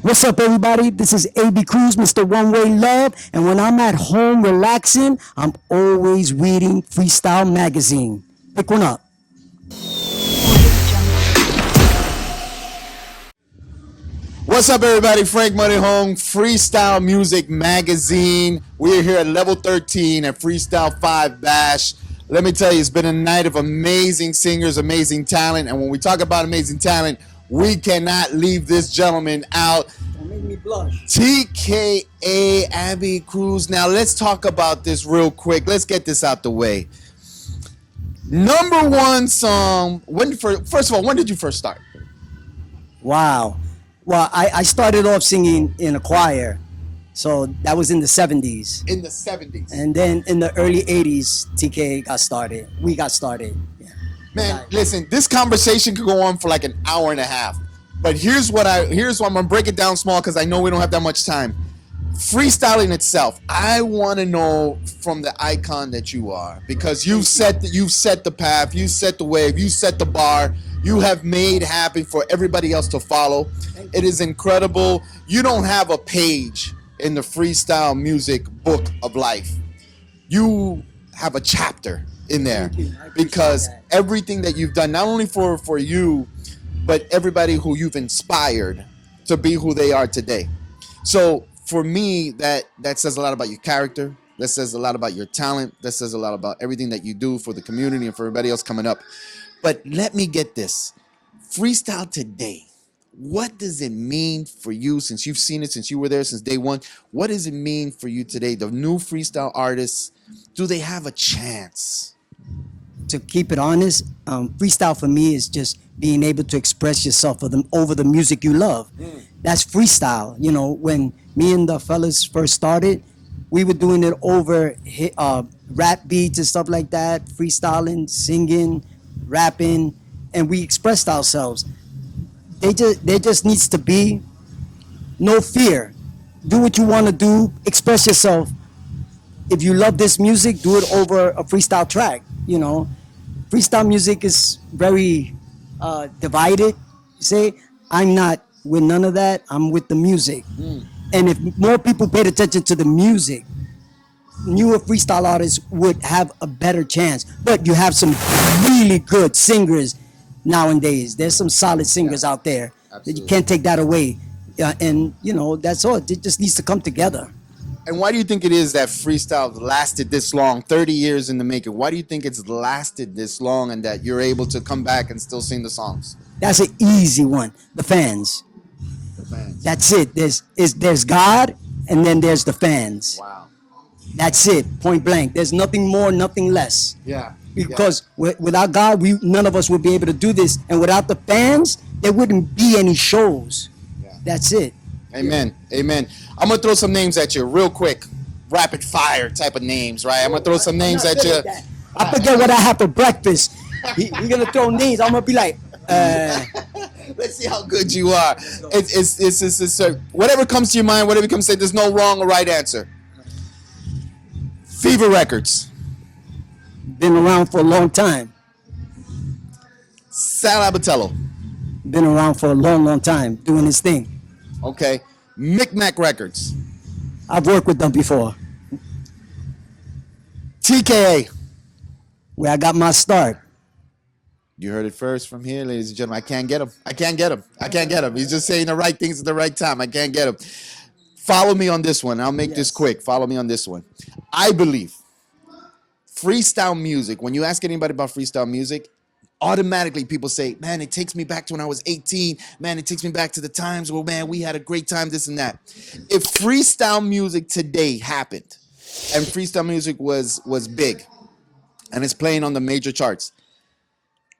What's up, everybody? This is Aby Cruz, Mr. One Way Love. And when I'm at home relaxing, I'm always reading Freestyle Magazine. Pick one up. What's up, everybody? Frank Money Home, Freestyle Music Magazine. We're here at level 13 at Freestyle 5 Bash. Let me tell you, it's been a night of amazing singers, amazing talent. And when we talk about amazing talent, we cannot leave this gentleman out. Don't make me blush. TKA, Aby Cruz. Now, let's talk about this real quick. Let's get this out the way. Number one song. First of all, when did you first start? Wow. Well, I started off singing in a choir. So that was in the 70s. In the 70s. And then in the early 80s, TKA got started. We got started. Yeah. Man, listen, this conversation could go on for like an hour and a half. But here's what I'm gonna break it down small because I know we don't have that much time. Freestyling itself, I want to know from the icon that you are, because you've set the path, you set the wave, you set the bar, you have made happen for everybody else to follow. It is incredible. You don't have a page in the freestyle music book of life. You have a chapter in there because everything that you've done, not only for you, but everybody who you've inspired to be who they are today. So for me, that says a lot about your character. That says a lot about your talent. That says a lot about everything that you do for the community and for everybody else coming up. But let me get this. Freestyle today. What does it mean for you, since you've seen it, since you were there since day one? What does it mean for you today? The new freestyle artists, do they have a chance? To keep it honest, freestyle for me is just being able to express yourself over the music you love. That's freestyle. You know, when me and the fellas first started, we were doing it over rap beats and stuff like that, freestyling, singing, rapping, and we expressed ourselves. There just needs to be no fear. Do what you want to do, express yourself. If you love this music, do it over a freestyle track. You know, freestyle music is very divided. Say, I'm not with none of that. I'm with the music. And if more people paid attention to the music, newer freestyle artists would have a better chance. But you have some really good singers nowadays. There's some solid singers out there. Absolutely. You can't take that away. And, you know, that's all. It just needs to come together. And why do you think it is that freestyle lasted this long, 30 years in the making? Why do you think it's lasted this long and that you're able to come back and still sing the songs? That's an easy one. The fans. The fans. That's it. There's God, and then there's the fans. Wow. That's it. Point blank. There's nothing more, nothing less. Yeah. Because without God, none of us would be able to do this. And without the fans, there wouldn't be any shows. Yeah. That's it. Amen. Yeah. Amen. I'm going to throw some names at you real quick. Rapid fire type of names, right? I'm going to throw some names at you. I forget what I have for breakfast. You're going to throw names. I'm going to be like, let's see how good you are. It's whatever comes to your mind, whatever comes to say, there's no wrong or right answer. Fever Records. Been around for a long time. Sal Abatello. Been around for a long, long time, doing his thing. Okay. Micmac Records. I've worked with them before. TKA. Where I got my start. You heard it first from here, ladies and gentlemen. I can't get him. I can't get him. I can't get him. He's just saying the right things at the right time. I can't get him. Follow me on this one. I'll make this quick. Follow me on this one. I believe freestyle music, when you ask anybody about freestyle music, automatically people say, man, it takes me back to when I was 18. Man, it takes me back to the times where, man, we had a great time, this and that. If freestyle music today happened and freestyle music was big and it's playing on the major charts,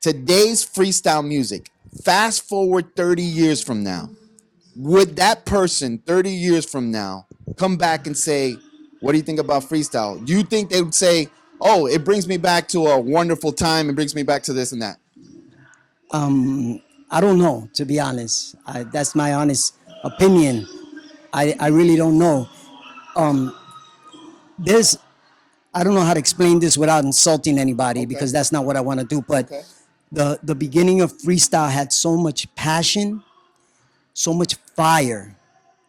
today's freestyle music, fast forward 30 years from now, would that person 30 years from now come back and say, what do you think about freestyle? Do you think they would say, oh, it brings me back to a wonderful time, it brings me back to this and that? I don't know, to be honest. That's my honest opinion. I really don't know. I don't know how to explain this without insulting anybody, because that's not what I want to do. But the beginning of freestyle had so much passion, so much fire,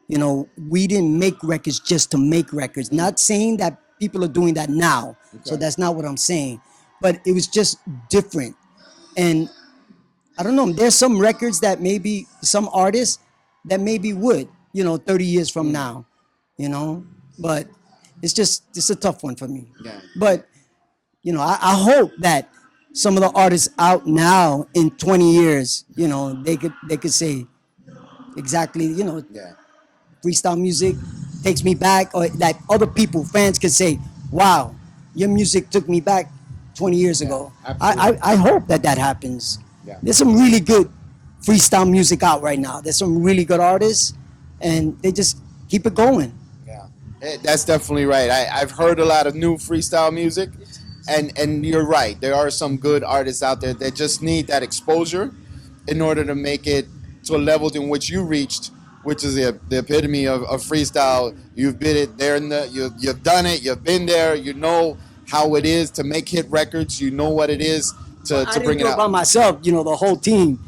You know, we didn't make records just to make records. Not saying that people are doing that now. So Okay. that's not what I'm saying. But it was just different. And I don't know, there's some records that maybe some artists that maybe would, 30 years from now, you know. But it's a tough one for me. Yeah. But I hope that some of the artists out now in 20 years, they could say exactly, Yeah. freestyle music takes me back, or that other people, fans, could say, wow, your music took me back 20 years ago. absolutely. I hope that happens. Yeah. There's some really good freestyle music out right now. There's some really good artists, and they just keep it going. Yeah, that's definitely right. I've heard a lot of new freestyle music, and you're right. There are some good artists out there that just need that exposure in order to make it to a level in which you reached, which is the epitome of freestyle. You've been it there, you've done it. You've been there. You know how it is to make hit records. You know what it is to I bring didn't it do it by out. myself, the whole team,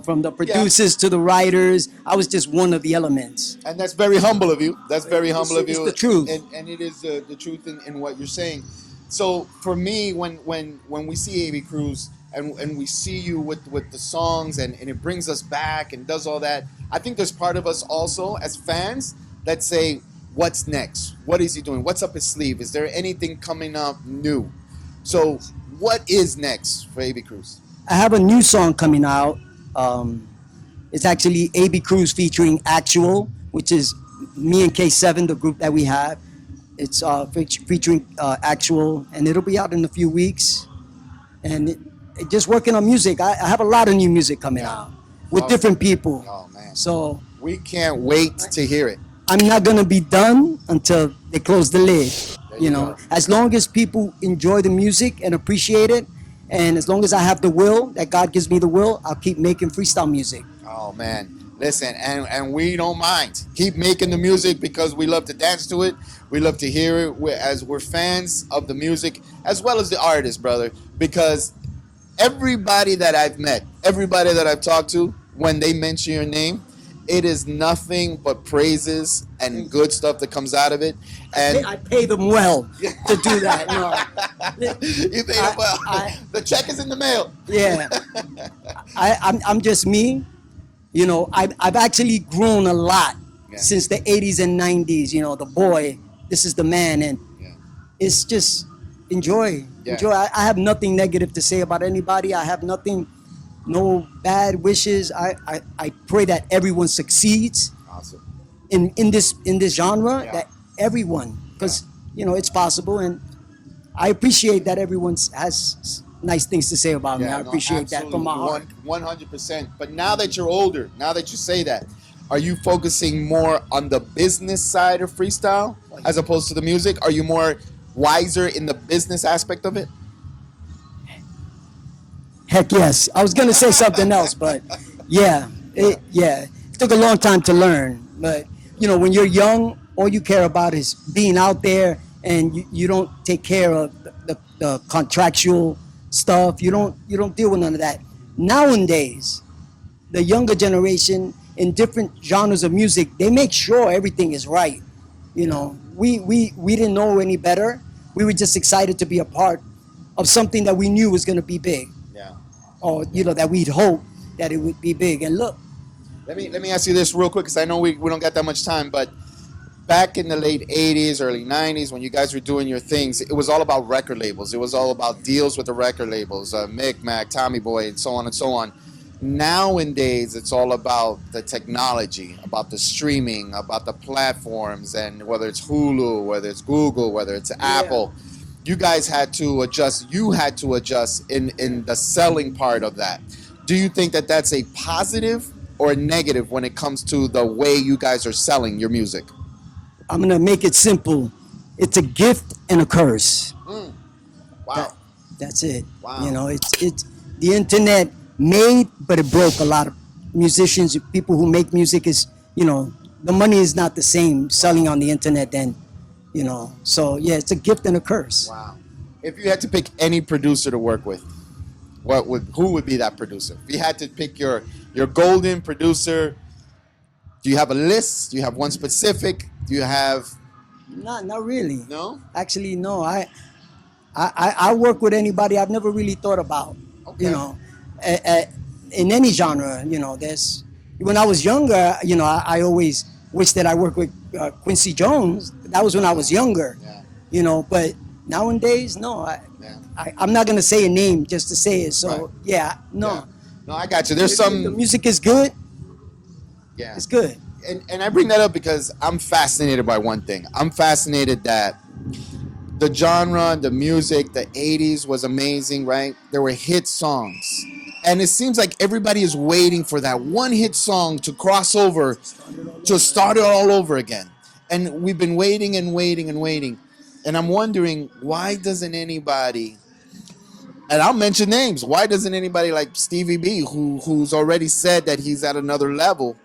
from the producers to the writers. I was just one of the elements. And that's very humble of you. That's very humble of It's you. the truth. And it is the truth in what you're saying. So for me, when we see Aby Cruz and we see you with the songs and it brings us back and does all that, I think there's part of us also as fans that say, what's next? What is he doing? What's up his sleeve? Is there anything coming up new? So what is next for Aby Cruz? I have a new song coming out. It's actually Aby Cruz featuring Actual, which is me and K7, the group that we have. It's featuring Actual, and it'll be out in a few weeks. And just working on music. I have a lot of new music coming out with different people. Oh man, So we can't wait to hear it. I'm not gonna be done until they close the lid. you go. As long as people enjoy the music and appreciate it, and as long as I have the will, that God gives me the will, I'll keep making freestyle music. Oh man, listen, and we don't mind. Keep making the music because we love to dance to it. We love to hear it. We're fans of the music as well as the artist, brother. Because everybody that I've met, everybody that I've talked to, when they mention your name, it is nothing but praises and good stuff that comes out of it. And I pay them well to do that. you paid it well. The check is in the mail. Yeah, I'm just me. I've actually grown a lot since the 80s and 90s. The boy, this is the man, and it's just enjoy. Yeah. Enjoy. I have nothing negative to say about anybody. I have nothing, no bad wishes. I pray that everyone succeeds Awesome. in this genre. Yeah. That everyone, because it's possible, and I appreciate that everyone has nice things to say about me. I appreciate that from my heart. 100%. But now that you're older, now that you say that, are you focusing more on the business side of freestyle as opposed to the music? Are you more wiser in the business aspect of it? Heck yes. I was gonna say something else, but it took a long time to learn. But when you're young, all you care about is being out there, and you don't take care of the contractual stuff. You don't deal with none of that. Nowadays, the younger generation in different genres of music, they make sure everything is right. We didn't know any better. We were just excited to be a part of something that we knew was gonna be big. Yeah. Or that we'd hope that it would be big. And look, Let me ask you this real quick because I know we don't got that much time, but back in the late 80s, early 90s, when you guys were doing your things, it was all about record labels. It was all about deals with the record labels, Mick, Mac, Tommy Boy, and so on and so on. Nowadays, it's all about the technology, about the streaming, about the platforms, and whether it's Hulu, whether it's Google, whether it's Apple. You guys had to adjust. You had to adjust in the selling part of that. Do you think that that's a positive or a negative when it comes to the way you guys are selling your music? I'm gonna make it simple. It's a gift and a curse. Wow. That's it. Wow. It's the internet made, but it broke a lot of musicians, people who make music. Is the money is not the same selling on the internet then. So it's a gift and a curse. Wow. If you had to pick any producer to work with, who would be that producer? If you had to pick your golden producer, Do you have a list? Do you have one specific? Do you have Not really. no? Actually, no. I work with anybody. I've never really thought about, Okay. you know, in any genre. You know, there's when I was younger. You know, I always wish that I worked with Quincy Jones. That was when I was younger. Yeah. You know, but nowadays, no. Yeah. I'm not gonna say a name just to say it. So Right. yeah, no. Yeah. No, I got you. There's The some music is good. yeah. It's good. And I bring that up because I'm fascinated by one thing. I'm fascinated that the genre, the music, the 80s was amazing, right? There were hit songs. And it seems like everybody is waiting for that one hit song to cross over to start it all over again. And we've been waiting and waiting and waiting. And I'm wondering, why doesn't anybody, and I'll mention names, why doesn't anybody like Stevie B, who's already said that he's at another level,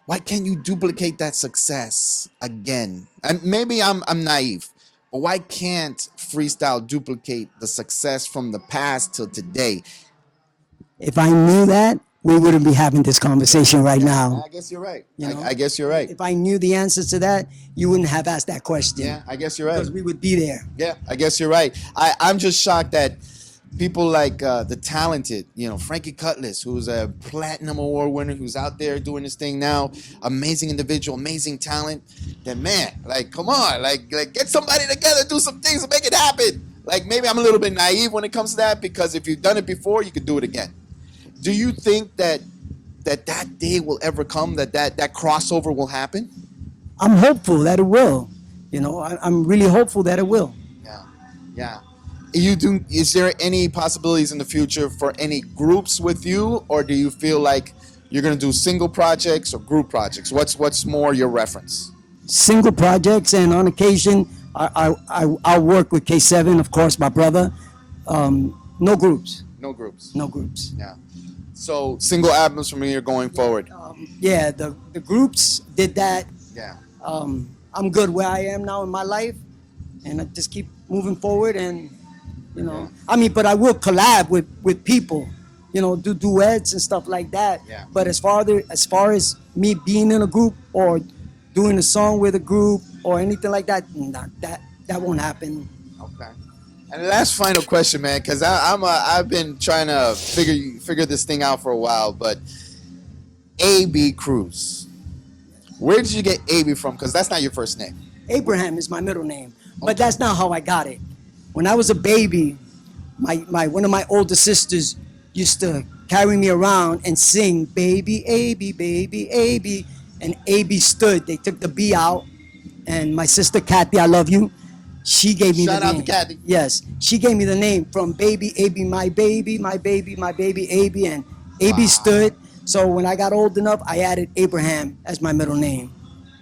why can't you duplicate that success again? And maybe I'm naive, but why can't freestyle duplicate the success from the past till today? If I knew that, we wouldn't be having this conversation right now. I guess you're right. You know? I guess you're right. If I knew the answer to that, you wouldn't have asked that question. Yeah, I guess you're right. Because we would be there. Yeah, I guess you're right. I'm just shocked that people like the talented, Frankie Cutlass, who's a platinum award winner, who's out there doing this thing now, amazing individual, amazing talent. That man, like, come on, like get somebody together, do some things, and make it happen. Like maybe I'm a little bit naive when it comes to that because if you've done it before, you could do it again. Do you think that day will ever come? That crossover will happen? I'm hopeful that it will. I'm really hopeful that it will. Yeah. Is there any possibilities in the future for any groups with you, or do you feel like you're gonna do single projects or group projects? What's more your reference? Single projects, and on occasion, I'll work with K7, of course, my brother. No groups. No groups. No groups. Yeah. So single albums from here going forward. Yeah, the groups did that. Yeah. I'm good where I am now in my life, and I just keep moving forward. And but I will collab with people, do duets and stuff like that. Yeah. But as far as me being in a group or doing a song with a group or anything like that, that won't happen. Okay. And last final question, man, because I've been trying to figure this thing out for a while, but Aby Cruz, where did you get Aby from? Because that's not your first name. Abraham is my middle name, but that's not how I got it. When I was a baby, my one of my older sisters used to carry me around and sing, "Baby, Aby, baby, Aby," and Aby stood. They took the B out, and my sister Kathy, I love you. She gave me Shout the out name. to Kathy. Yes, she gave me the name from baby, Aby, my baby, my baby, my baby, Aby, and Aby stood. So when I got old enough, I added Abraham as my middle name.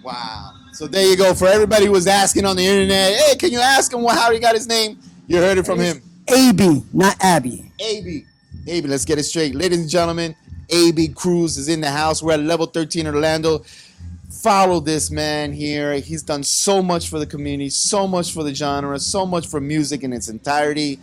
Wow. So there you go. For everybody who was asking on the internet, hey, can you ask him how he got his name? You heard it from him. Aby, not Abby. Aby, let's get it straight. Ladies and gentlemen, Aby Cruz is in the house. We're at level 13 Orlando. Follow this man here. He's done so much for the community, so much for the genre, so much for music in its entirety.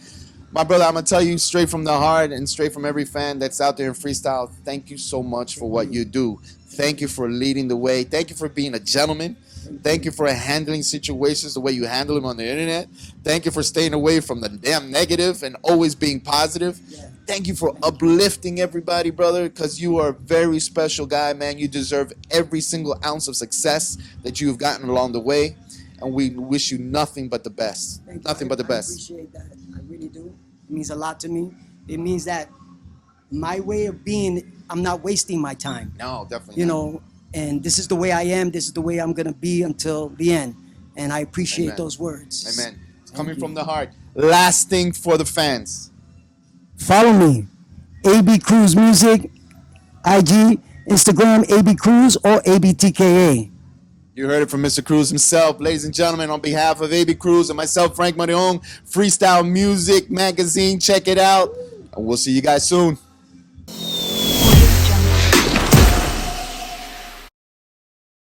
My brother, I'm going to tell you straight from the heart and straight from every fan that's out there in freestyle, thank you so much for what you do. Thank you for leading the way. Thank you for being a gentleman. Thank you for handling situations the way you handle them on the internet. Thank you for staying away from the damn negative and always being positive. Thank you for uplifting everybody, brother, because you are a very special guy, man. You deserve every single ounce of success that you've gotten along the way. And we wish you nothing but the best. Nothing but the best. I appreciate that. I really do. It means a lot to me. It means that my way of being, I'm not wasting my time. No, definitely not. And this is the way I am. This is the way I'm going to be until the end. And I appreciate Amen. those words. Amen. It's coming from the heart. Last thing for the fans. Follow me. Aby Cruz Music, IG, Instagram, Aby Cruz or ABTKA. You heard it from Mr. Cruz himself. Ladies and gentlemen, on behalf of Aby Cruz and myself, Frank Marion, Freestyle Music Magazine, check it out. And we'll see you guys soon.